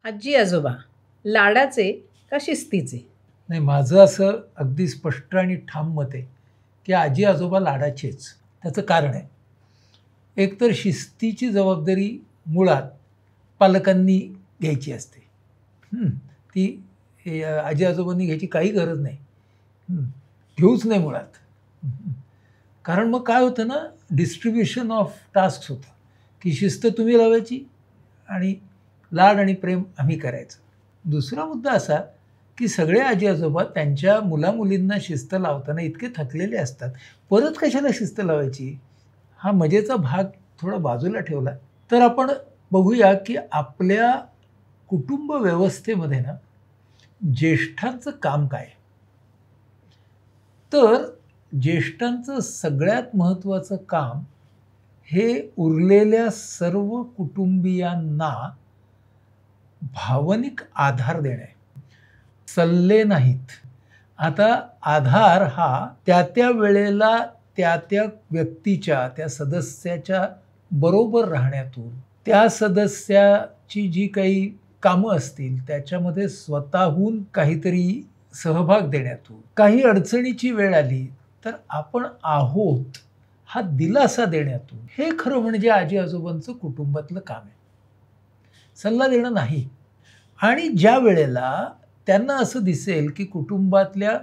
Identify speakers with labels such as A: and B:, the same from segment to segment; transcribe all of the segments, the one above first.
A: आजी आजोबा लाडाचे का शिस्तीचे?
B: नाही, माझं असं अगदी स्पष्ट आणि ठाम मत आहे की आजी आजोबा लाडाचेच. त्याचं कारण आहे, एकतर शिस्तीची जबाबदारी मुळात पालकांनी घ्यायची असते. ती आजी आजोबांनी घ्यायची काही गरज नाही. घेऊच नाही मुळात. कारण मग काय होतं ना, डिस्ट्रीब्युशन ऑफ टास्क होतं की शिस्त तुम्ही लावायची आणि लाड आणि प्रेम आम्ही करायचं. दुसरा मुद्दा असा की सगळे आजी आजोबा त्यांच्या मुलामुलींना शिस्त लावताना इतके थकलेले असतात, परत कशाला शिस्त लावायची, हा मजेचा भाग थोडा बाजूला ठेवला तर आपण बघूया की आपल्या कुटुंब व्यवस्थेमध्ये ना ज्येष्ठांचं काम काय. तर ज्येष्ठांचं सगळ्यात महत्त्वाचं काम हे उरलेल्या सर्व कुटुंबियांना भावनिक आधार देणे, सल्ले नाहीत. आता आधार हा त्या वेळेला त्या व्यक्तीच्या, त्या सदस्याच्या बरोबर राहण्यातून, त्या सदस्याची जी काही कामं असतील त्याच्यामध्ये स्वतःहून काहीतरी सहभाग देण्यातून, काही अडचणीची वेळ आली तर आपण आहोत हा दिलासा देण्यातून, हे खरं म्हणजे आजी आजोबांचं कुटुंबातलं काम आहे. सल्ला देणं नाही. आणि ज्या वेळेला त्यांना असं दिसेल की कुटुंबातल्या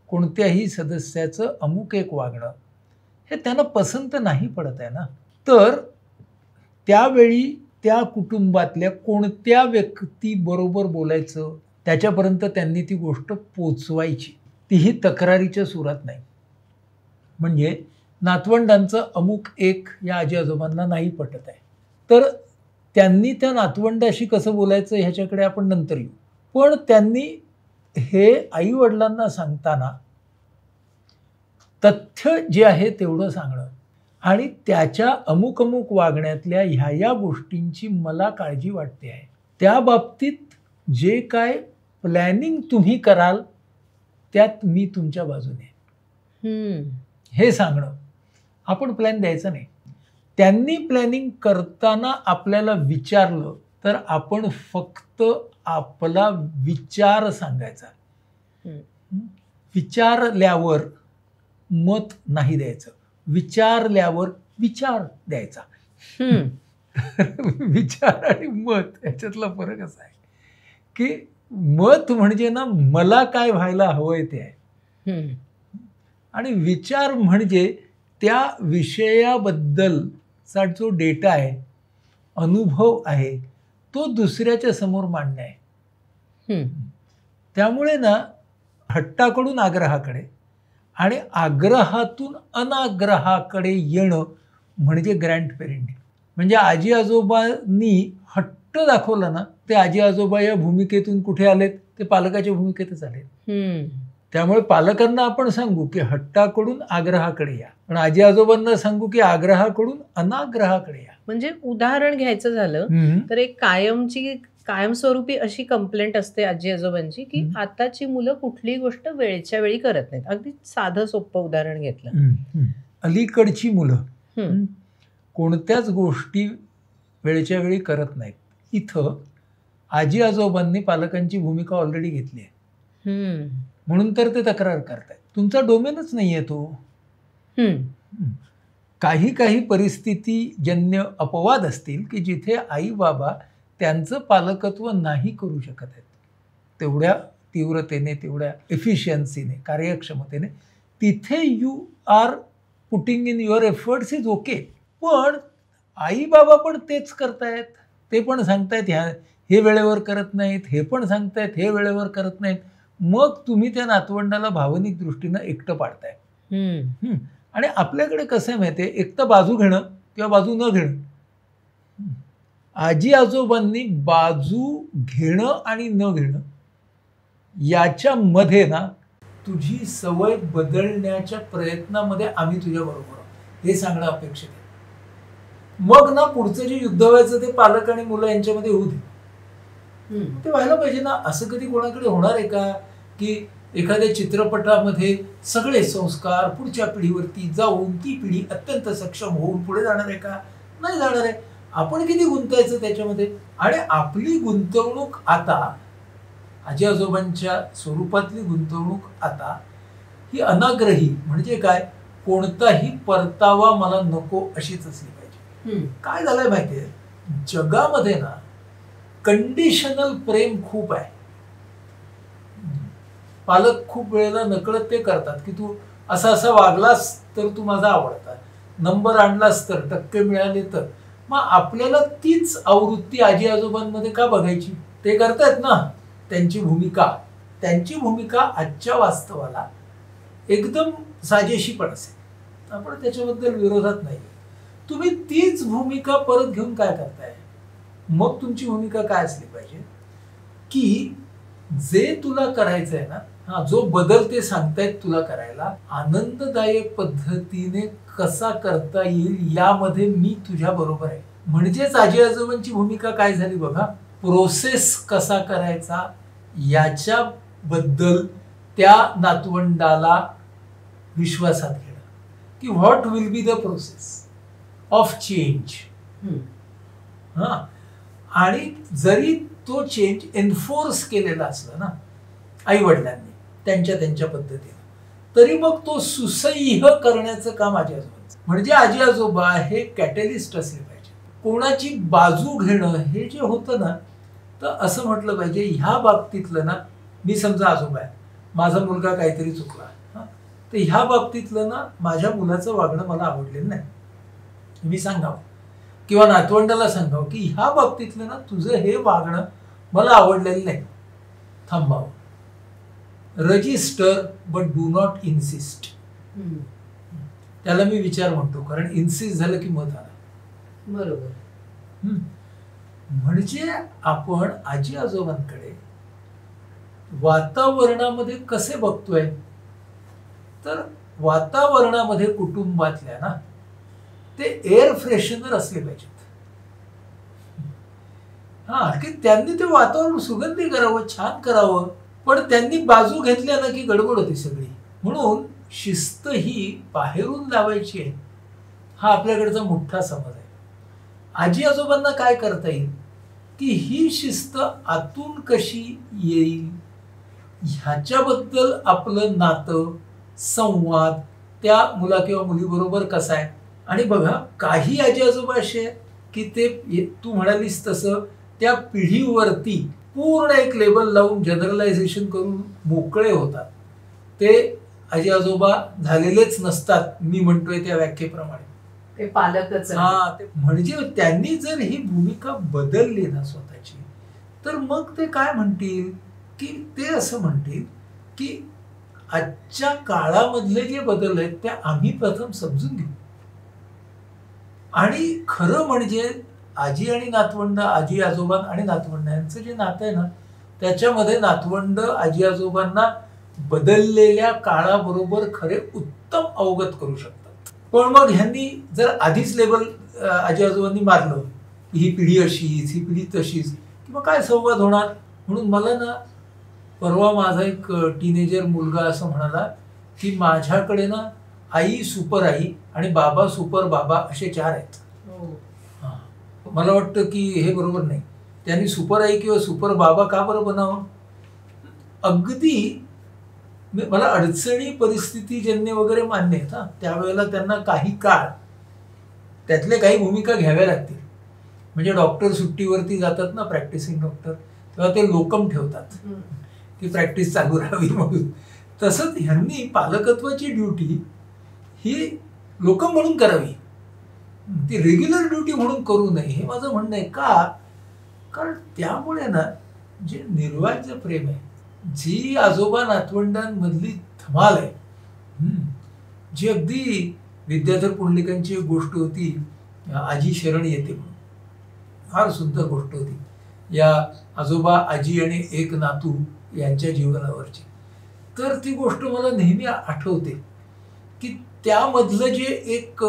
B: कोणत्याही सदस्याचं अमुक एक वागणं हे त्यांना पसंत नाही पडत आहे ना, तर त्यावेळी त्या कुटुंबातल्या कोणत्या व्यक्तीबरोबर बोलायचं, त्याच्यापर्यंत त्यांनी ती गोष्ट पोचवायची, तीही तक्रारीच्या सुरात नाही. म्हणजे नातवंडांचं अमुक एक या आजी आजोबांना नाही पटत आहे, तर त्यांनी त्या नातवंडाशी कसं बोलायचं ह्याच्याकडे आपण नंतर येऊ. पण त्यांनी हे आईवडिलांना सांगताना तथ्य जे आहे तेवढं सांगणं आणि त्याच्या अमुक अमुक वागण्यातल्या ह्या गोष्टींची मला काळजी वाटते आहे, त्या बाबतीत जे काय प्लॅनिंग तुम्ही कराल त्यात मी तुमच्या बाजूने, हे सांगणं. आपण प्लॅन द्यायचा नाही. त्यांनी प्लॅनिंग करताना आपल्याला विचारलं तर आपण फक्त आपला विचार सांगायचा. विचारल्यावर मत नाही द्यायचं, विचारल्यावर विचार द्यायचा. विचार आणि मत याच्यातला फरक असा आहे की मत म्हणजे ना मला काय व्हायला हवंय ते आहे, आणि विचार म्हणजे त्या विषयाबद्दलचा जो डेटा आहे, अनुभव आहे, तो दुसऱ्याच्या समोर मांडणे आहे. त्यामुळे ना हट्टाकडून आग्रहाकडे आणि आग्रहातून अनाग्रहाकडे येणं म्हणजे ग्रँड पेरेंटिंग. म्हणजे आजी आजोबांनी हट्ट दाखवला ना, ते आजी आजोबा या भूमिकेतून कुठे आलेत, ते पालकाच्या भूमिकेतच आलेत. त्यामुळे पालकांना आपण सांगू की हट्टाकडून आग्रहाकडे या, पण आजी आजोबांना सांगू की आग्रहाकडून अनाग्रहाकडे या.
A: म्हणजे उदाहरण घ्यायचं झालं तर एक कायमस्वरूपी अशी कंप्लेंट असते आजी आजोबांची की आताची मुलं कुठलीही गोष्ट वेळच्या वेळी करत नाहीत. अगदी साधं सोपं उदाहरण घेतलं,
B: अलीकडची मुलं कोणत्याच गोष्टी वेळच्या वेळी करत नाहीत. इथं आजी आजोबांनी पालकांची भूमिका ऑलरेडी घेतली आहे, म्हणून तर ते तक्रार करतायत. तुमचा डोमेनच नाही आहे तो. काही परिस्थितीजन्य अपवाद असतील की जिथे आई बाबा त्यांचं पालकत्व नाही करू शकत आहेत तेवढ्या तीव्रतेने, तेवढ्या एफिशियन्सीने, कार्यक्षमतेने, तिथे you are putting in your efforts is okay. पण आई बाबा पण तेच करतायत, ते पण सांगतायत हे वेळेवर करत नाहीत, हे पण सांगतायत हे वेळेवर करत नाहीत. मग तुम्ही त्या नातवंडाला भावनिक दृष्टीनं एकटं पाडताय. आणि आपल्याकडे कसं आहे माहिती आहे, एक तर बाजू घेणं किंवा बाजू न घेणं. आजी आजोबांनी बाजू घेणं आणि न घेणं याच्यामध्ये ना तुझी सवय बदलण्याच्या प्रयत्नामध्ये आम्ही तुझ्या बरोबर आहोत हे सांगणं अपेक्षित आहे. मग ना पुढचं जे युद्ध व्हायचं ते पालक आणि मुलं यांच्यामध्ये होऊ दे, ते व्हायला पाहिजे ना. असं कधी कोणाकडे होणार आहे का की एखाद्या चित्रपटामध्ये सगळे संस्कार पुढच्या पिढीवरती जाऊन ती पिढी अत्यंत सक्षम होऊन पुढे जाणार आहे का? नाही जाणार आहे. आपण किती गुंतायचं त्याच्यामध्ये. आणि आपली गुंतवणूक आता, आजी आजोबांच्या स्वरूपातली गुंतवणूक आता ही अनाग्रही, म्हणजे काय, कोणताही परतावा मला नको अशीच असली पाहिजे. काय झालंय माहितीये, जगामध्ये ना कंडिशनल प्रेम खूप आहे. पालक खूप वेळेला नकळत ते करतात की तू असा असा वागलास तर तू माझा आवडता, नंबर आणलास तर, टक्के मिळाले तर. मग आपल्याला तीच आवृत्ती आजी आजोबांमध्ये का बघायची? ते करतायत ना त्यांची भूमिका आजच्या वास्तवाला एकदम साजेशी पण असेल, आपण त्याच्याबद्दल विरोधात नाही. तुम्ही तीच भूमिका परत घेऊन काय करताय? मग तुमची भूमिका काय असली पाहिजे की जे तुला करायचंय ना, जो बदल ते सांगतायत तुला करायला, आनंददायक पद्धतीने कसा करता येईल यामध्ये मी तुझ्या बरोबर आहे. म्हणजेच आजी आजोबांची भूमिका काय झाली बघा, प्रोसेस कसा करायचा याच्याबद्दल त्या नातवंडाला विश्वासात घेणं की what will be the process of change. आणि जरी तो चेंज एन्फोर्स केलेला असला ना आई वडिलांनी त्यांच्या पद्धतीने, तरी मग तो सुसह्य करण्याचं काम आजी आजोबांचं. म्हणजे आजी आजोबा हे कॅटलिस्ट असले पाहिजे. कोणाची बाजू घेणं हे जे होतं ना, तर असं म्हटलं पाहिजे, ह्या बाबतीतलं ना, मी समजा आजोबा आहे, माझा मुलगा काहीतरी चुकला, तर ह्या बाबतीतलं ना माझ्या मुलाचं वागणं मला आवडलेलं नाही, मी सांगावं, किंवा नातवंडाला सांगावं की ह्या बाबतीतलं ना तुझं हे वागणं मला आवडलेलं नाही, थांबावं. Register but do not insist. त्याला मी विचार म्हणतो, कारण इन्सिस्ट झालं की मत आलं.
A: बरोबर.
B: म्हणजे आपण आजी आजोबांकडे वातावरणामध्ये कसे बघतोय, तर वातावरणामध्ये कुटुंबातल्या ना ते एअर फ्रेशनर असले पाहिजेत. की त्यांनी ते वातावरण सुगंधी करावं, छान करावं. पण त्यांनी बाजू घेतल्या ना की गडबड होती सगळी. म्हणून शिस्त ही बाहेरून लावायची आहे, हा आपल्याकडचा मोठा समज आहे. आजी आजोबांना काय करता येईल की ही शिस्त आतून कशी येईल ह्याच्याबद्दल आपलं नातं, संवाद त्या मुला किंवा मुलीबरोबर कसा आहे. आणि बघा, काही आजी आजोबा असे की ते तू म्हणालीस तसं त्या पिढीवरती पूर्ण एक लेबल लावून जनरलायझेशन करून मोकळे होतात. ते आजी आजोबा झालेलेच नसतात, मी म्हणतोय त्या व्याख्येप्रमाणे.
A: ते पालकच.
B: ते म्हणजे त्यांनी जर ही भूमिका बदलली ना स्वतःची, तर मग ते काय म्हणतील की ते असं म्हणतील की आजच्या काळामधले जे बदल आहेत ते आम्ही प्रथम समजून घेऊ. आणि खरं म्हणजे आजी आणि नातवंड, आजी आजोबा आणि नातवंड यांचं जे नातं आहे ना, त्याच्यामध्ये नातवंड आजी आजोबांना बदललेल्या काळाबरोबर खरे उत्तम अवगत करू शकतात. पण मग ह्यांनी जर आधीच लेबल आजी आजोबांनी मारलं की ही पिढी अशीच, ही पिढी तशीच, किंवा काय संवाद होणार. म्हणून मला ना परवा माझा एक टीनेजर मुलगा असं म्हणाला की माझ्याकडे ना आई सुपर आई आणि बाबा सुपर बाबा असे 4 आहेत. मला वाटतं की हे बरोबर नाही. त्यांनी सुपर आई किंवा सुपर बाबा का बरं बनावं? अगदी मला अडचणी परिस्थितीजन्य वगैरे मान्य आहेत. त्यावेळेला त्यांना काही काळ त्यातले काही भूमिका घ्याव्या लागतील. म्हणजे डॉक्टर सुट्टीवरती जातात ना, प्रॅक्टिसिंग डॉक्टर, तेव्हा ते लोकम ठेवतात की प्रॅक्टिस चालू राहावी म्हणून. तसंच ह्यांनी पालकत्वाची ड्युटी ही लोकम म्हणून करावी, ती रेग्युलर ड्युटी म्हणून करू नये, हे माझं म्हणणं आहे. का? कारण त्यामुळे ना जे निर्वाज्य प्रेम आहे, जी आजोबा नातवंडांमधली धमाल आहे, जी अगदी विद्याधर पुंडलिकांची एक गोष्ट होती, आजी शरण येते म्हणून, फार सुंदर गोष्ट होती, या आजोबा आजी आणि एक नातू यांच्या जीवनावरची. तर ती गोष्ट मला नेहमी आठवते की त्यामधलं जे एक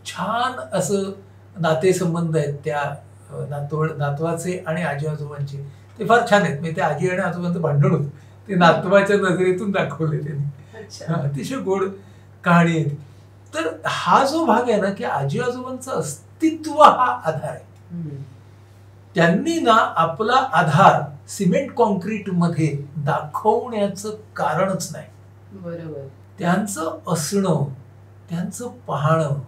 B: छान असं नातेसंबंध आहेत त्या नातवाचे आणि आजी आजोबांचे, ते फार छान आहेत. म्हणजे ते आजी आणि आजोबांचं भांडण होतं, ते नातवाच्या नजरेतून दाखवले त्यांनी. अतिशय गोड कहाणी आहे. तर हा जो भाग आहे ना की आजी आजोबांचं अस्तित्व हा आधार आहे. त्यांनी ना आपला आधार सिमेंट कॉन्क्रीट मध्ये दाखवण्याचं कारणच नाही.
A: बरोबर.
B: त्यांचं असणं, त्यांचं पाहणं,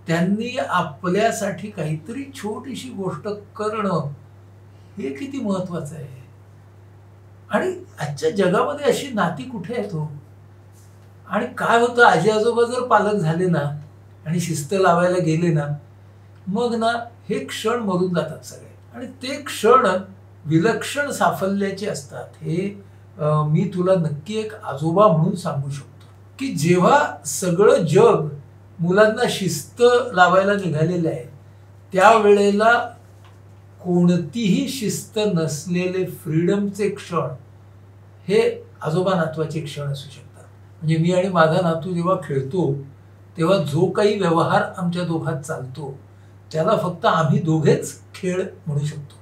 B: त्यांनी आपल्यासाठी काहीतरी छोटीशी गोष्ट करणं हे किती महत्वाचं आहे. आणि आजच्या जगामध्ये अशी नाती कुठे आहेत हो. आणि काय होतं, आजी आजोबा जर पालक झाले ना आणि शिस्त लावायला गेले ना, मग ना हे क्षण मरून जातात सगळे. आणि ते क्षण विलक्षण साफल्याचे असतात. हे मी तुला नक्की एक आजोबा म्हणून सांगू शकतो की जेव्हा सगळं जग मुलांना शिस्त लावायला निघालेलं आहे, त्यावेळेला कोणतीही शिस्त नसलेले फ्रीडमचे क्षण हे आजोबा नातवाचे क्षण असू शकतात. म्हणजे मी आणि माझा नातू जेव्हा खेळतो तेव्हा जो काही व्यवहार आमच्या दोघात चालतो त्याला फक्त आम्ही दोघेच खेळ म्हणू शकतो.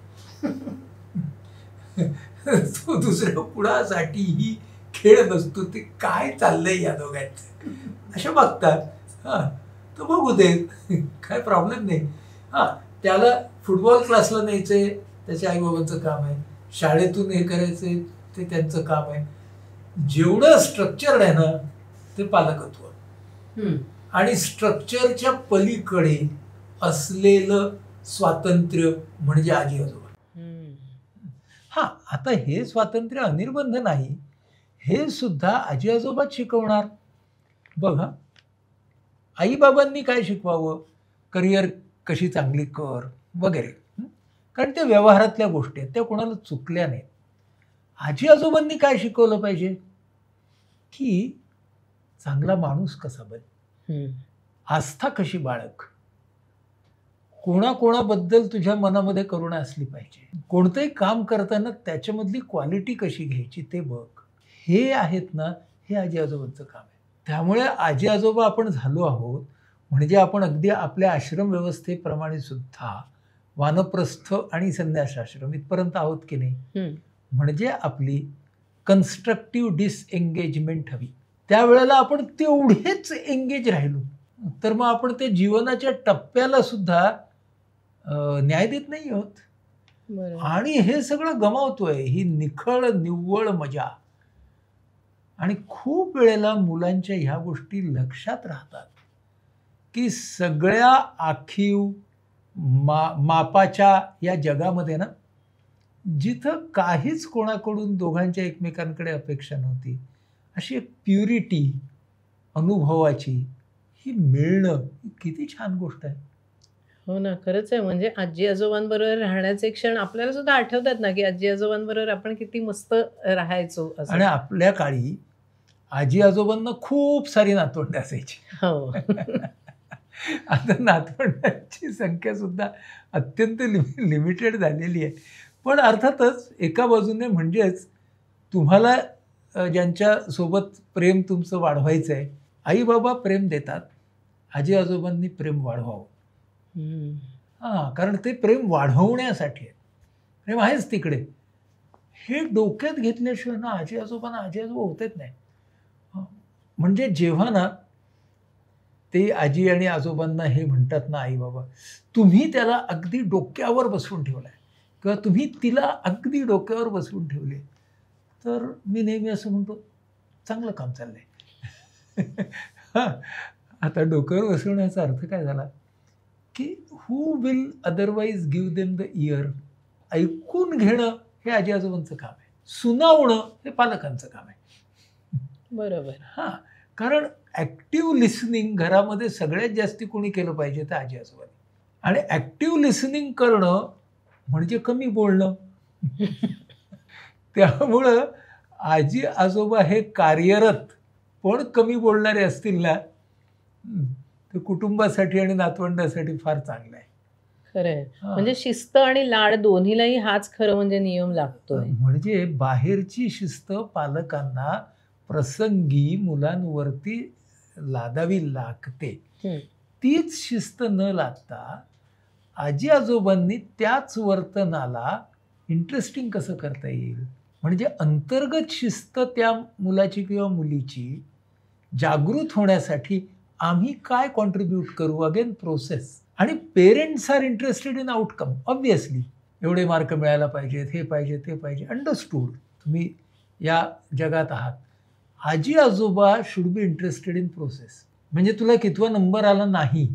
B: तो दुसऱ्या कुणासाठीही खेळ नसतो. ते काय चाललंय या दोघांचं अशा बघतात. हा, तर बघू दे, काय प्रॉब्लेम नाही. हा, त्याला फुटबॉल क्लासला न्यायचंय, त्याच्या आईबाबांचं काम आहे. शाळेतून हे करायचंय, ते त्यांचं काम आहे. जेवढं स्ट्रक्चर्ड आहे ना ते पालकत्व, आणि स्ट्रक्चरच्या पलीकडे असलेलं स्वातंत्र्य म्हणजे आजी आजोबा. हा, आता हे स्वातंत्र्य अनिर्बंध नाही, हे सुद्धा आजी आजोबाच शिकवणार. बघा, आईबाबांनी काय शिकवावं, करिअर कशी चांगली कर वगैरे, कारण त्या व्यवहारातल्या गोष्टी आहेत, त्या कोणाला चुकल्या नाहीत. आजी आजोबांनी काय शिकवलं पाहिजे की चांगला माणूस कसा बन, आस्था कशी बाळग, कोणाकोणाबद्दल तुझ्या मनामध्ये करुणा असली पाहिजे, कोणतंही काम करताना त्याच्यामधली क्वालिटी कशी घ्यायची ते बघ. हे आहेत ना, हे आजी आजोबांचं काम आहे. त्यामुळे आजी आजोबा आपण झालो आहोत म्हणजे आपण अगदी आपल्या आश्रम व्यवस्थेप्रमाणे सुद्धा वानप्रस्थ आणि संन्यासाश्रम इथपर्यंत आहोत की नाही. म्हणजे आपली कन्स्ट्रक्टिव्ह डिसएंगेजमेंट हवी. त्यावेळेला आपण तेवढेच एंगेज राहिलो तर मग आपण ते जीवनाच्या टप्प्याला सुद्धा न्याय देत नाही आहोत आणि हे सगळं गमावतोय, ही निखळ निव्वळ मजा. आणि खूप वेळेला मुलांच्या ह्या गोष्टी लक्षात राहतात की सगळ्या आखीव मापाच्या या जगामध्ये ना, जिथं काहीच कोणाकडून दोघांच्या एकमेकांकडे अपेक्षा नव्हती, अशी एक प्युरिटी अनुभवाची ही मिळणं किती छान गोष्ट आहे.
A: हो ना, खरंच आहे. म्हणजे आजी आजोबांबरोबर राहण्याचे क्षण आपल्याला सुद्धा आठवतात ना, की आजी आजोबांबरोबर आपण किती मस्त राहायचो.
B: आणि आपल्या काळी आजी आजोबांना खूप सारी नातवंड असायची.
A: हो.
B: आता नातवंडांची संख्या सुद्धा अत्यंत लिमिटेड झालेली आहे. पण अर्थातच एका बाजूने म्हणजेच तुम्हाला ज्यांच्या सोबत प्रेम तुमचं वाढवायचं आहे, आई बाबा प्रेम देतात, आजी आजोबांनी प्रेम वाढवावं. हां, कारण ते प्रेम वाढवण्यासाठी आहे, प्रेम आहेच तिकडे. हे डोक्यात घेतल्याशिवाय ना आजी आजोबा होतेच नाही. म्हणजे जेव्हा ना ते आजी आणि आजोबांना हे म्हणतात ना आई बाबा, तुम्ही त्याला अगदी डोक्यावर बसवून ठेवलाय किंवा तुम्ही तिला अगदी डोक्यावर बसवून ठेवले, तर मी नेहमी असं म्हणतो चांगलं काम चाललंय. हां, आता डोक्यावर बसवण्याचा अर्थ काय झाला की who will otherwise give them the year. ऐकून घेणं हे आजी आजोबांचं काम आहे, सुनावणं हे पालकांचं काम आहे.
A: बरोबर.
B: हां, कारण ॲक्टिव्ह लिसनिंग घरामध्ये सगळ्यात जास्ती कोणी केलं पाहिजे तर आजी आजोबांनी. आणि ॲक्टिव्ह लिसनिंग करणं म्हणजे कमी बोलणं. त्यामुळं आजी आजोबा हे कार्यरत पण कमी बोलणारे असतील ना, ते कुटुंबासाठी आणि नातवंडासाठी फार चांगलं आहे.
A: खरंय. म्हणजे शिस्त आणि लाड दोन्हीलाही हाच खरं म्हणजे नियम लागतोय.
B: म्हणजे बाहेरची शिस्त पालकांना प्रसंगी मुलांवरती लादावी लागते, तीच शिस्त न लादता आजी आजोबांनी त्याच वर्तनाला इंटरेस्टिंग कसं करता येईल, म्हणजे अंतर्गत शिस्त त्या मुलाची किंवा मुलीची जागृत होण्यासाठी आम्ही काय कॉन्ट्रीब्यूट करू. Again process. आणि parents are interested in outcome. Obviously एवढे मार्क मिळायला पाहिजेत, हे पाहिजे, ते पाहिजे. अंडरस्टूड, तुम्ही या जगात आहात. आजी आजोबा should be interested in process. म्हणजे तुला कितवा नंबर आला नाही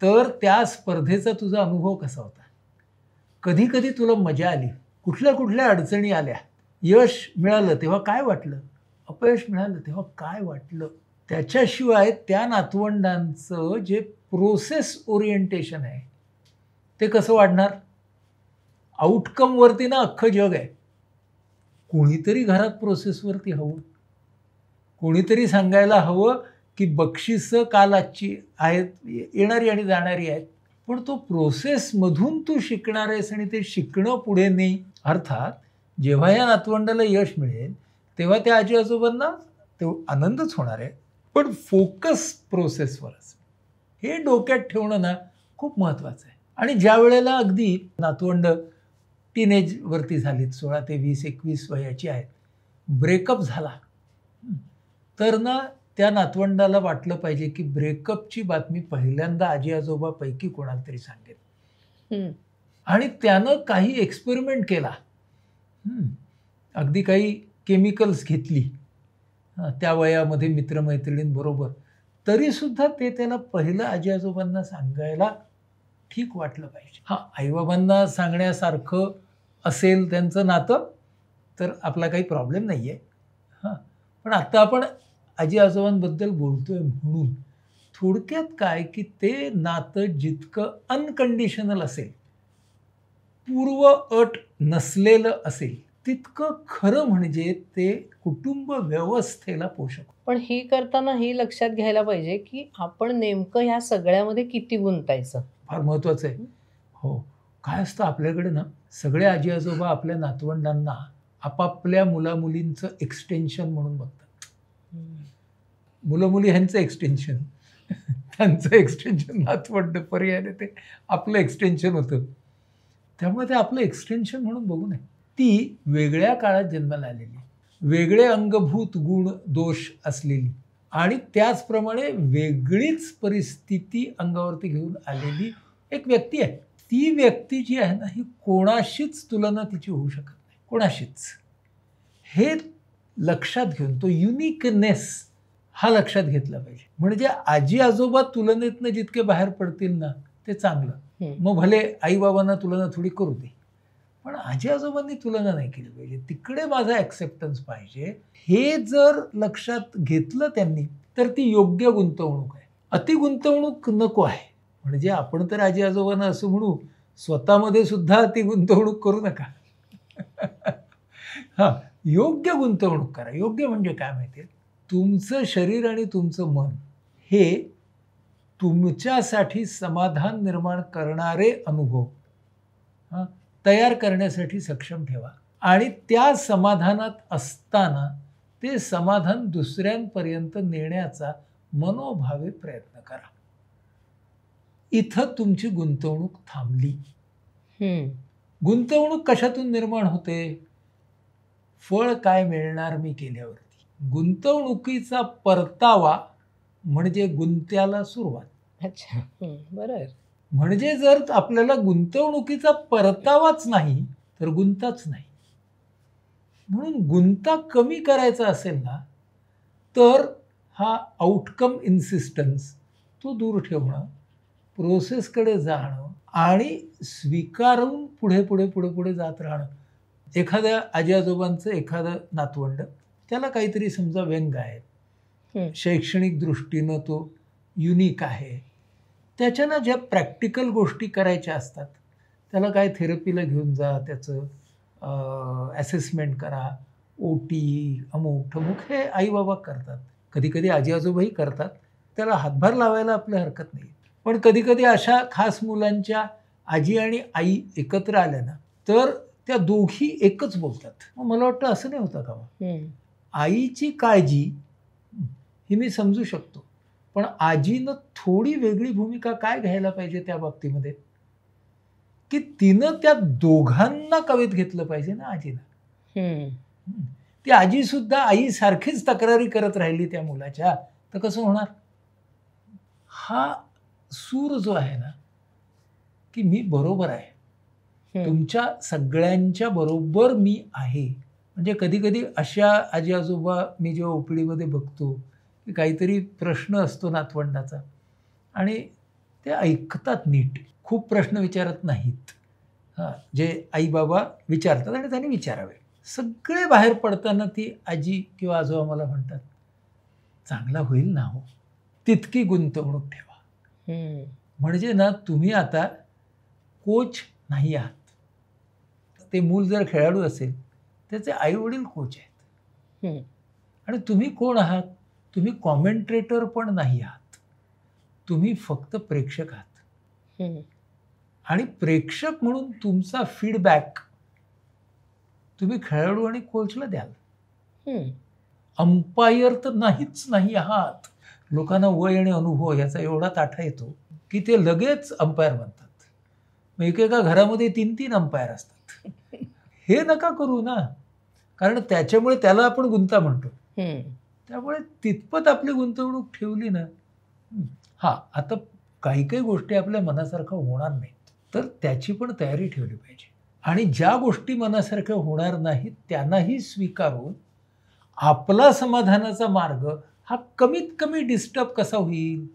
B: तर त्या स्पर्धेचा तुझा अनुभव कसा होता, कधी कधी तुला मजा आली, कुठल्या कुठल्या अडचणी आल्या, यश मिळालं तेव्हा काय वाटलं, अपयश मिळालं तेव्हा काय वाटलं. त्याच्याशिवाय त्या नातवंडांचं जे प्रोसेस ओरिएंटेशन आहे ते कसं वाढणार. आउटकमवरती ना अख्खं जग आहे. कोणीतरी घरात प्रोसेसवरती हवं, कोणीतरी सांगायला हवं की बक्षिसं काल आजची आहेत, येणारी आणि जाणारी आहेत, पण तो प्रोसेसमधून तू शिकणार आहेस आणि ते शिकणं पुढे नाही. अर्थात जेव्हा या नातवंडाला यश मिळेल तेव्हा त्या आजी आजोबांना तो आनंदच होणार आहे, पण फोकस प्रोसेसवरच. हे डोक्यात ठेवणं ना खूप महत्त्वाचं आहे. आणि ज्या वेळेला अगदी नातवंड टीनेजवरती झालीत, 16 ते 20-21 वयाची आहेत, ब्रेकअप झाला, तर ना त्या नातवंडाला वाटलं पाहिजे की ब्रेकअपची बातमी पहिल्यांदा आजी आजोबापैकी कोणाला तरी सांगेल. आणि त्यानं काही एक्सपेरिमेंट केला, अगदी काही केमिकल्स घेतली त्या वयामध्ये मित्रमैत्रिणींबरोबर, तरीसुद्धा ते त्याला पहिलं आजी आजोबांना सांगायला ठीक वाटलं पाहिजे. हां, आईबाबांना सांगण्यासारखं असेल त्यांचं नातं तर आपला काही प्रॉब्लेम नाही आहे. हां, पण आत्ता आपण आजी आजोबांबद्दल बोलतोय म्हणून थोडक्यात काय की ते नातं जितकं अनकंडिशनल असेल, पूर्व अट नसलेलं असेल, तितकं खरं म्हणजे ते कुटुंब व्यवस्थेला पोषक.
A: पण ही करताना ही लक्षात घ्यायला पाहिजे की आपण नेमकं ह्या सगळ्यामध्ये किती गुंतायचं.
B: फार महत्त्वाचं आहे. हो, काय असतं आपल्याकडे ना, सगळे आजी आजोबा आपल्या नातवंडांना आपापल्या मुलामुलींचं एक्सटेन्शन म्हणून बघतात. मुलं मुली ह्यांचं एक्सटेन्शन, त्यांचं एक्सटेन्शन नातवंड, पर्यायाने ते आपलं एक्सटेन्शन होतं. त्यामुळे ते आपलं एक्सटेन्शन म्हणून बघू नये. ती वेगळ्या काळात जन्माला आलेली, वेगळे अंगभूत गुण दोष असलेली आणि त्याचप्रमाणे वेगळीच परिस्थिती अंगावरती घेऊन आलेली एक व्यक्ती आहे. ती व्यक्ती जी आहे ना, ही कोणाशीच तुलना तिची होऊ शकत नाही, कोणाशीच. हे लक्षात घेऊन तो युनिकनेस हा लक्षात घेतला पाहिजे. म्हणजे आजी आजोबा तुलनेतनं जितके बाहेर पडतील ना ते चांगलं. मग भले आईबाबांना तुलना थोडी करू दे, पण आजी आजोबांनी तुलना नाही केली पाहिजे. तिकडे माझा ॲक्सेप्टन्स पाहिजे. हे जर लक्षात घेतलं त्यांनी तर ती योग्य गुंतवणूक आहे. अति गुंतवणूक नको आहे. म्हणजे आपण तर आजी आजोबांना असं म्हणू, स्वतःमध्ये सुद्धा अति गुंतवणूक करू नका. हां, योग्य गुंतवणूक करा. योग्य म्हणजे काय माहिती आहे, तुमचं शरीर आणि तुमचं मन हे तुमच्यासाठी समाधान निर्माण करणारे अनुभव तयार करण्यासाठी सक्षम ठेवा आणि त्या समाधानात असताना ते समाधान दुसऱ्यांपर्यंत नेण्याचा मनोभावे प्रयत्न करा. इथं तुमची गुंतवणूक थांबली. गुंतवणूक कशातून निर्माण होते? फळ काय मिळणार मी केल्यावरती. गुंतवणुकीचा परतावा म्हणजे गुंत्याला सुरुवात.
A: अच्छा, बरोबर.
B: म्हणजे जर आपल्याला गुंतवणुकीचा परतावाच नाही तर गुंताच नाही. म्हणून गुंता कमी करायचा असेल ना तर हा आउटकम इन्सिस्टन्स तो दूर ठेवणं, प्रोसेसकडे जाणं आणि स्वीकारून पुढे पुढे पुढे पुढे जात राहणं. एखाद्या आजी आजोबांचं एखादं नातवंड, त्याला काहीतरी समजा व्यंग आहे, शैक्षणिक दृष्टीनं तो युनिक आहे, त्याच्यानं ज्या प्रॅक्टिकल गोष्टी करायच्या असतात त्याला काय थेरपीला घेऊन जा, त्याचं ॲसेसमेंट करा, OT अमुक ठमुक हे आईबाबा करतात, कधी कधी आजी आजोबाही करतात, त्याला हातभार लावायला आपल्या हरकत नाही. पण कधी कधी अशा खास मुलांच्या आजी आणि आई एकत्र आल्या ना तर त्या दोघी एकच बोलतात. मला वाटतं असं नाही होतं का? आईची काळजी ही मी समजू शकतो, पण आजीनं थोडी वेगळी भूमिका काय घ्यायला पाहिजे त्या बाबतीमध्ये की तिनं त्या दोघांना कवेत घेतलं पाहिजे ना आजीनं. ती आजी सुद्धा आईसारखीच तक्रारी करत राहिली त्या मुलाच्या तर कसं होणार? हा सूर जो आहे ना की मी बरोबर आहे, तुमच्या सगळ्यांच्या बरोबर मी आहे. म्हणजे कधी कधी अशा आजी आजोबा मी जेव्हा ओपीडीमध्ये बघतो की काहीतरी प्रश्न असतो नातवंडाचा आणि ते ऐकतात नीट, खूप प्रश्न विचारत नाहीत. हां, जे आई बाबा विचारतात आणि त्यांनी विचारावे. सगळे बाहेर पडताना ती आजी किंवा आजोबा मला म्हणतात, चांगला होईल ना हो, तितकी गुंतवणूक ठेवा. म्हणजे ना तुम्ही आता कोच नाही आहात. ते मूल जर खेळाडू असेल त्याचे आई वडील कोच आहेत. आणि तुम्ही कोण आहात? तुम्ही कॉमेंट्रेटर पण नाही आहात, तुम्ही फक्त प्रेक्षक आहात. आणि प्रेक्षक म्हणून तुमचा फीडबॅक तुम्ही खेळाडू आणि कोचला द्याल. अंपायर तर नाहीच नाही आहात. लोकांना वय आणि अनुभव याचा एवढा ताठा येतो की ते लगेच अंपायर बनतात. मग एकेका घरामध्ये 3-3 अंपायर असतात. हे नका करू ना, कारण त्याच्यामुळे त्याला आपण गुंता म्हणतो. त्यामुळे तितपत आपली गुंतवणूक ठेवली ना. हा, आता काही काही गोष्टी आपल्या मनासारखं होणार नाहीत, तर त्याची पण तयारी ठेवली पाहिजे. आणि ज्या गोष्टी मनासारख्या होणार नाहीत त्यांनाही स्वीकारून आपला समाधानाचा मार्ग हा कमीत कमी डिस्टर्ब कसा होईल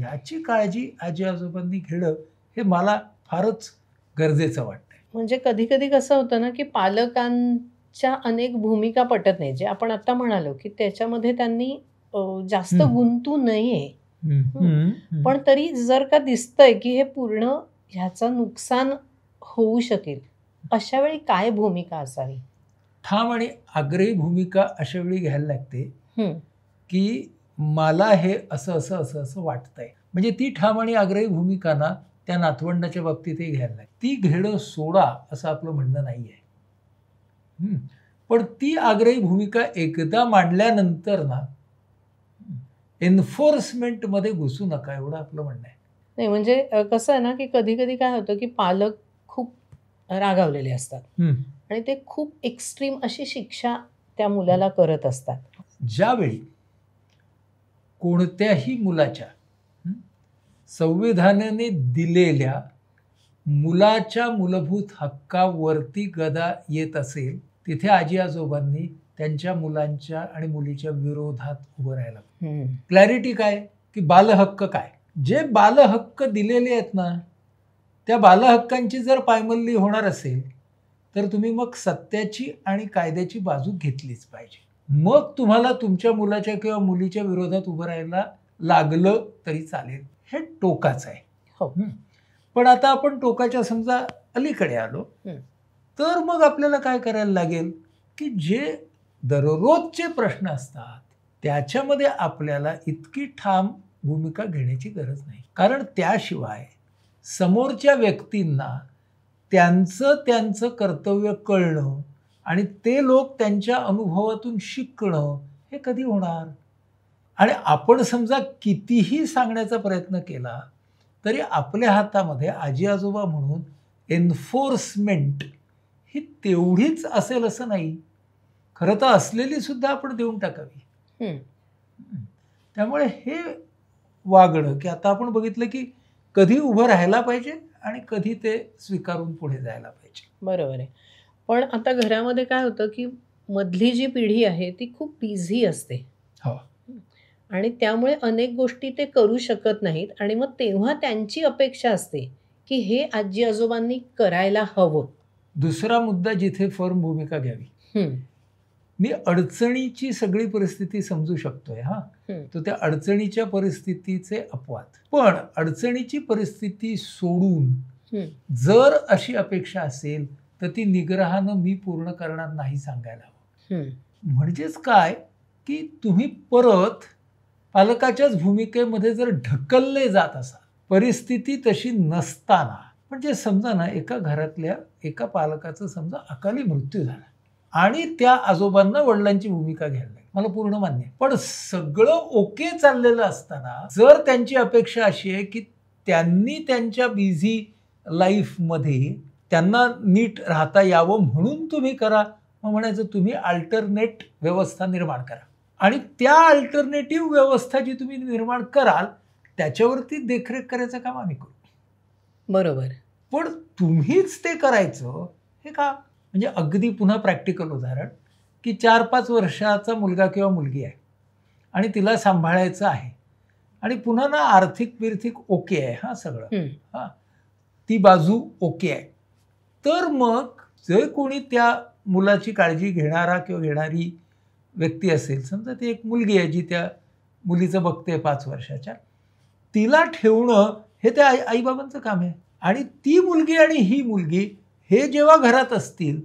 B: याची काळजी आजी आजोबांनी घेणं हे मला फारच गरजेचं वाटतंय.
A: म्हणजे कधी कधी कसं होतं ना की पालकांच्या अनेक भूमिका पटत नाही, जे आपण आता म्हणालो की त्याच्यामध्ये त्यांनी जास्त गुंतू नये. पण तरी जर का दिसतंय की हे पूर्ण ह्याचं नुकसान होऊ शकेल, अशा वेळी काय भूमिका असावी?
B: ठाम आणि आग्रही भूमिका अशा वेळी घ्यायला लागते की मला हे असं असं असं असं वाटतंय. म्हणजे ती ठाम आणि आग्रही भूमिका ना त्या नातवंडाच्या बाबतीतही घ्यायला लागते. ती घेणं सोडा असं आपलं म्हणणं नाही आहे. पण ती आग्रही भूमिका एकदा मांडल्यानंतर ना एन्फोर्समेंटमध्ये घुसू नका, एवढं आपलं म्हणणं आहे.
A: नाही म्हणजे कसं आहे ना की कधी कधी काय होतं की पालक खूप रागावलेले असतात आणि ते खूप एक्स्ट्रीम अशी शिक्षा त्या मुलाला करत असतात.
B: ज्यावेळी कोणत्याही मुलाच्या संविधानाने दिलेल्या मुलाच्या मूलभूत हक्कावरती गदा येत असेल तिथे आजी आजोबांनी त्यांच्या मुलांच्या आणि मुलीच्या विरोधात उभं राहायला. क्लॅरिटी काय की बालहक्क काय, जे बालहक्क दिलेले आहेत ना त्या बालहक्कांची जर पायमल्ली होणार असेल तर तुम्ही मग सत्याची आणि कायद्याची बाजू घेतलीच पाहिजे. मग तुम्हाला तुमच्या मुलाच्या किंवा मुलीच्या विरोधात उभं राहायला लागलं तरी चालेल. हे टोकाचं आहे. पण आता आपण टोकाच्या समजा अलीकडे आलो तर मग आपल्याला काय करायला लागेल की जे दररोजचे प्रश्न असतात त्याच्यामध्ये आपल्याला इतकी ठाम भूमिका घेण्याची गरज नाही. कारण त्याशिवाय समोरच्या व्यक्तींना त्यांचं कर्तव्य कळणं आणि ते लोक त्यांच्या अनुभवातून शिकणं हे कधी होणार. आणि आपण समजा कितीही सांगण्याचा प्रयत्न केला तरी आपल्या हातामध्ये आजी आजोबा म्हणून एन्फोर्समेंट ही तेवढीच असेल असं नाही. खरं तर असलेली सुद्धा आपण देऊन टाकावी. त्यामुळे हे वागणं की आता आपण बघितलं की कधी उभं राहायला पाहिजे आणि कधी ते स्वीकारून पुढे जायला पाहिजे.
A: बरोबर आहे. पण आता घरामध्ये काय होतं की मधली जी पिढी आहे ती खूप बिझी असते. आणि त्यामुळे अनेक गोष्टी ते करू शकत नाहीत आणि मग तेव्हा त्यांची अपेक्षा असते की हे आजी आजोबांनी करायला हवं.
B: दुसरा मुद्दा जिथे फर्म भूमिका घ्यावी. मी अडचणीची सगळी परिस्थिती समजू शकतोय. तर त्या अडचणीच्या परिस्थितीचे अपवाद, पण अडचणीची परिस्थिती सोडून जर अशी अपेक्षा असेल तर ती निग्रहानं मी पूर्ण करणार नाही सांगायला हवं. म्हणजेच काय की तुम्ही परत पालकाच्याच भूमिकेमध्ये जर ढकलले जात असाल परिस्थिती तशी नसताना. म्हणजे समजा ना एका घरातल्या एका पालकाचा समजा अकाली मृत्यू झाला आणि त्या आजोबांना वडिलांची भूमिका घ्यायला लागली, मला पूर्ण मान्य आहे. पण सगळं ओके चाललेलं असताना जर त्यांची अपेक्षा अशी आहे की त्यांनी त्यांच्या बिझी लाईफमध्ये त्यांना नीट राहता यावं म्हणून तुम्ही करा, मग म्हणायचं तुम्ही अल्टरनेट व्यवस्था निर्माण करा आणि त्या अल्टरनेटिव्ह व्यवस्था जी तुम्ही निर्माण कराल त्याच्यावरती देखरेख करायचं काम आम्ही करू.
A: बरोबर.
B: पण तुम्हीच ते करायचं हे का? म्हणजे अगदी पुन्हा प्रॅक्टिकल उदाहरण की 4-5 वर्षाचा मुलगा किंवा मुलगी आहे आणि तिला सांभाळायचं आहे आणि पुन्हा ना आर्थिक ओके आहे, हा सगळं, हा ती बाजू ओके आहे, तर मग जे कोणी त्या मुलाची काळजी घेणारा किंवा घेणारी व्यक्ती असेल, समजा ती एक मुलगी आहे जी त्या मुलीचं बघते 5 वर्षाच्या, तिला ठेवणं हे त्या आईबाबांचं काम आहे. आणि ती मुलगी आणि ही मुलगी हे जेव्हा घरात असतील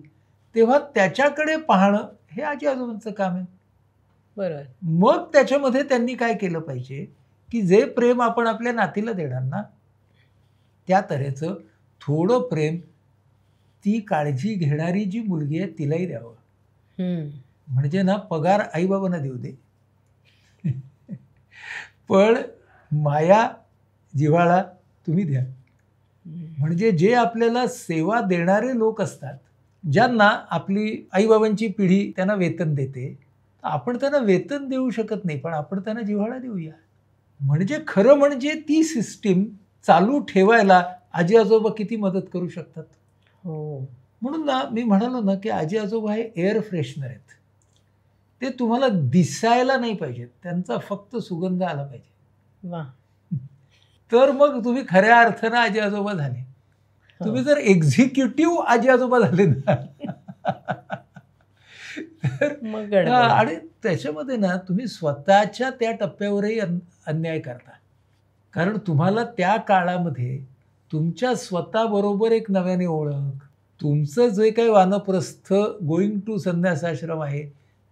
B: तेव्हा त्याच्याकडे पाहणं हे आजी आजोबांचं काम आहे.
A: बरोबर.
B: मग त्याच्यामध्ये त्यांनी काय केलं पाहिजे की जे प्रेम आपण आपल्या नातीला देणार ना, त्या तऱ्हेचं थोडं प्रेम ती काळजी घेणारी जी मुलगी आहे तिलाही द्यावं. म्हणजे ना पगार आईबाबांना देऊ दे, पण माया जिव्हाळा तुम्ही द्या. म्हणजे जे आपल्याला सेवा देणारे लोक असतात, ज्यांना आपली आईबाबांची पिढी त्यांना वेतन देते, आपण त्यांना वेतन देऊ शकत नाही, पण आपण त्यांना जिव्हाळा देऊया. म्हणजे खरं म्हणजे ती सिस्टीम चालू ठेवायला आजी आजोबा किती मदत करू शकतात.
A: हो.
B: म्हणून ना मी म्हणालो ना की आजी आजोबा हे एअर फ्रेशनर आहेत. ते तुम्हाला दिसायला नाही पाहिजेत, त्यांचा फक्त सुगंध आला पाहिजे.
A: वा.
B: तर मग तुम्ही खऱ्या अर्थानं आजी आजोबा झाले. तुम्ही जर एक्झिक्युटिव्ह आजी आजोबा झाले ना तर
A: मग
B: आणि त्याच्यामध्ये ना तुम्ही स्वतःच्या त्या टप्प्यावरही अन्याय करता. कारण तुम्हाला त्या काळामध्ये तुमच्या स्वतःबरोबर एक नव्याने ओळख, तुमचं जे काही वानप्रस्थ गोईंग टू संन्यासाश्रम आहे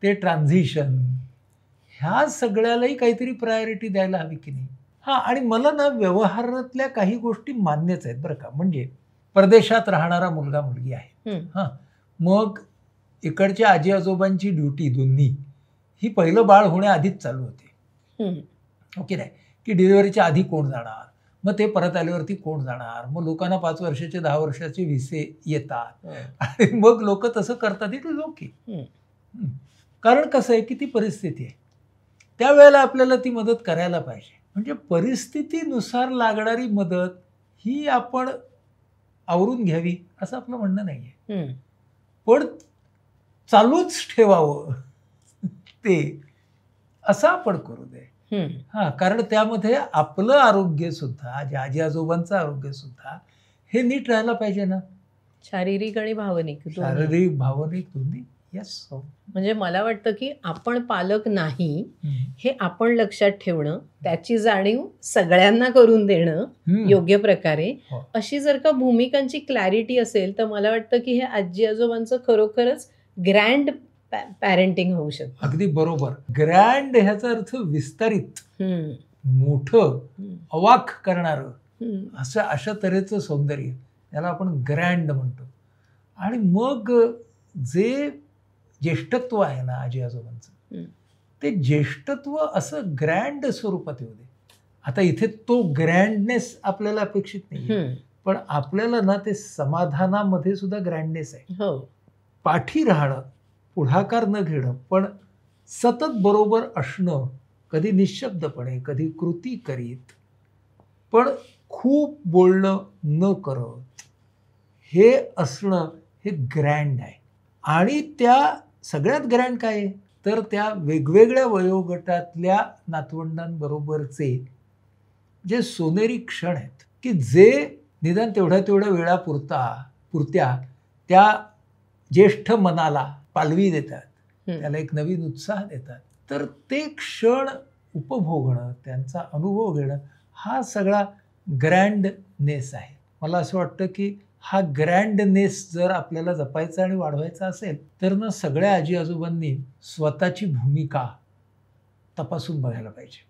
B: ते ट्रान्झिशन, ह्या सगळ्यालाही काहीतरी प्रायोरिटी द्यायला हवी की नाही. आणि मला ना व्यवहारातल्या काही गोष्टी मान्यच आहेत बरं का. म्हणजे परदेशात राहणारा मुलगा मुलगी आहे, मग इकडच्या आजी आजोबांची ड्युटी दोन्ही ही पहिलं बाळ होण्याआधीच चालू होते. ओके नाही की डिलिव्हरीच्या आधी कोण जाणार, मग ते परत आल्यावरती कोण जाणार, मग लोकांना 5 वर्षाचे 10 वर्षाचे व्हिसे येतात आणि मग लोक तसं करतात. It is okay. कारण कसं आहे की ती परिस्थिती आहे, त्यावेळेला आपल्याला ती मदत करायला पाहिजे. म्हणजे परिस्थितीनुसार लागणारी मदत ही आपण आवरून घ्यावी असं आपलं म्हणणं नाही आहे, पण चालूच ठेवावं ते असं आपण करू दे. कारण त्यामध्ये आपलं आरोग्य सुद्धा, आजी आजोबांचं आरोग्य सुद्धा हे नीट राहायला पाहिजे ना,
A: शारीरिक आणि भावनिक
B: दोन्ही. येस.
A: म्हणजे मला वाटतं की आपण पालक नाही हे आपण लक्षात ठेवणं, त्याची जाणीव सगळ्यांना करून देणं योग्य प्रकारे, अशी जर का भूमिकांची क्लॅरिटी असेल तर मला वाटतं की हे आजी आजोबांचं खरोखरच ग्रँड पॅरेंटिंग होऊ शकतं.
B: अगदी बरोबर. ग्रँड ह्याचा अर्थ विस्तारित, मोठं, अवाक करणारं, असं अशा तऱ्हेचं सौंदर्य, त्याला आपण ग्रँड म्हणतो. आणि मग जे ज्येष्ठत्व आहे ना आजी आजोबांचं, ते ज्येष्ठत्व असं ग्रँड स्वरूपात येऊ दे. आता इथे तो ग्रँडनेस आपल्याला अपेक्षित नाही, पण आपल्याला ना ते समाधानामध्ये सुद्धा ग्रँडनेस आहे. पाठी राहणं, पुढाकार न घेणं, पण सतत बरोबर असणं, कधी निशब्दपणे कधी कृती करीत, पण खूप बोलणं न करत, हे असणं हे ग्रँड आहे. आणि त्या सगळ्यात ग्रँड काय आहे तर त्या वेगवेगळ्या वयोगटातल्या नातवंडांबरोबरचे जे सोनेरी क्षण आहेत की जे निदान तेवढ्या वेळापुरत्या त्या ज्येष्ठ मनाला पालवी देतात, त्याला एक नवीन उत्साह देतात. तर ते क्षण उपभोगणं, त्यांचा अनुभव घेणं, हा सगळा ग्रँडनेस आहे. मला असं वाटतं की हा ग्रँडनेस जर आपल्याला जपायचा आणि वाढवायचा असेल तर ना सगळ्या आजी आजोबांनी स्वतःची भूमिका तपासून बघायला पाहिजे.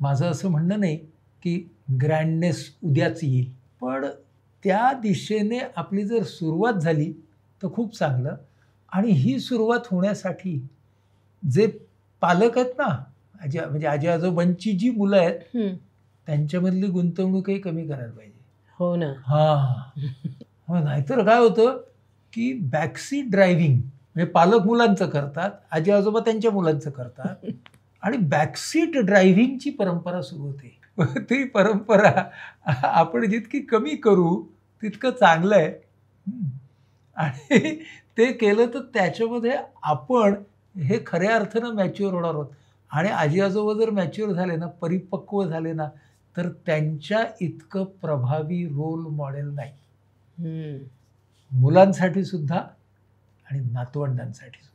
B: माझं असं म्हणणं नाही की ग्रँडनेस उद्याच येईल, पण त्या दिशेने आपली जर सुरुवात झाली तर खूप चांगलं. आणि ही सुरुवात होण्यासाठी जे पालक आहेत ना, म्हणजे आजी आजोबांची जी मुलं आहेत त्यांच्यामधली गुंतवणूकही कमी करायला पाहिजे.
A: हो ना.
B: नाहीतर काय होतं की बॅकसीट ड्रायव्हिंग म्हणजे पालक मुलांचं करतात, आजी आजोबा त्यांच्या मुलांचं करतात आणि बॅकसीट ड्रायव्हिंगची परंपरा सुरू होते. ती परंपरा आपण जितकी कमी करू तितकं चांगलं आहे. आणि ते केलं तर त्याच्यामध्ये आपण हे खऱ्या अर्थानं मॅच्युअर होणार आहोत. आणि आजी आजोबा जर मॅच्युअर झाले ना, परिपक्व झाले ना, तर त्यांच्या इतकं प्रभावी रोल मॉडेल नाही, मुलांसाठी सुद्धा आणि नातवंडांसाठी सुद्धा.